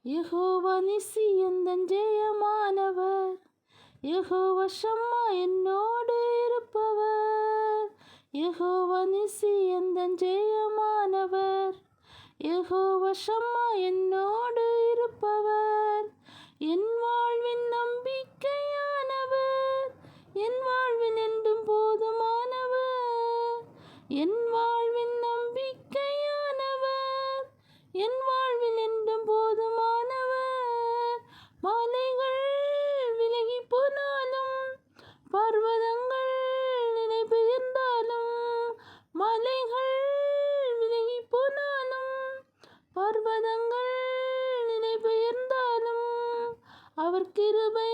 யெகோவா நிசி எந்தன் ஜெயமானவர், யெகோவா ஷம்மா என்னோடு இருப்பவர். யெகோவா நிசி எந்தன் ஜெயமானவர், யெகோவா ஷம்மா என்னோடு இருப்பவர். என் வாழ்வின் நம்பிக்கையானவர், என் வாழ்வில் என்றும் போதுமானவர். என் வாழ்வின் நம்பிக்கையானவர், என் வாழ்வில் என்றும் போதுமானவர். மலைகள் விலகி போனாலும், பர்வதங்கள் நிலை பெயர்ந்தாலும், மலைகள் விலகி போனாலும், பர்வதங்கள் நிலை பெயர்ந்தாலும், அவர் கிருபை